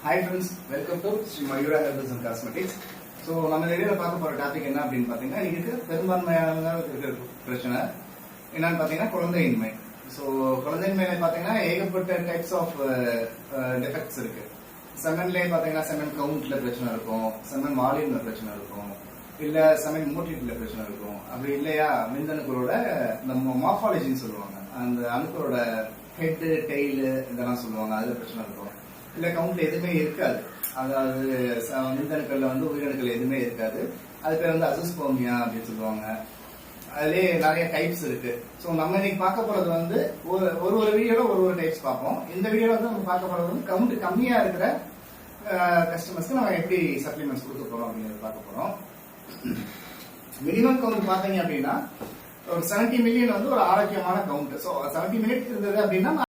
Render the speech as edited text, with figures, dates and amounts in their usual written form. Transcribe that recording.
Hi friends, welcome to Sri Mayura Herbals and Cosmetics. So நம்ம இந்த வீடியோவில் பார்க்க போகிற டாபிக் என்ன அப்படின்னு பார்த்தீங்கன்னா, இதுக்கு பெரும்பான்மையான இருக்கிற பிரச்சனை என்னன்னு பார்த்தீங்கன்னா குழந்தையின்மை. ஸோ குழந்தையின்மையில பார்த்தீங்கன்னா ஏகப்பட்ட டைப்ஸ் ஆஃப் டெஃபெக்ட்ஸ் இருக்கு. செமன்லேயே பார்த்தீங்கன்னா செமன் கவுண்ட்ல பிரச்சனை இருக்கும், செமன் வால்யூம்ல பிரச்சனை இருக்கும், இல்ல செமன் மோட்டிலிட்டியில பிரச்சனை இருக்கும். அப்படி இல்லையா விந்தணுக்களோட நம்ம மார்பாலஜின்னு சொல்லுவாங்க, அந்த அணுக்களோட ஹெட் டெய்லு இதெல்லாம் சொல்லுவாங்க, அதுல பிரச்சனை இருக்கும். இல்ல கவுண்ட்ல எதுவுமே இருக்காது, அதாவது விந்தணுக்கள்ல உயிரணுக்கள் எதுவுமே இருக்காது. அது பேர் அசோஸ்பெர்மியா அப்படின்னு சொல்லுவாங்க. அதுலயே நிறைய டைப்ஸ் இருக்கு. ஸோ நம்ம இன்னைக்கு பார்க்க போறது ஒரு வீடியோல ஒரு டைப்ஸ் பார்ப்போம். இந்த வீடியோல நம்ம பார்க்க போறது கவுண்ட் கம்மியா இருக்கிற கஸ்டமர்ஸ்க்கு நம்ம எப்படி சப்ளிமெண்ட்ஸ் கொடுக்க போறோம் அப்படிங்கறத பார்க்க போறோம். மினிமம் கவுண்ட் பாத்தீங்க அப்படின்னா ஒரு 70 மில்லியன் ஒரு ஆரோக்கியமான கவுண்ட். ஸோ 70 மில்லியன் இருந்தது அப்படின்னா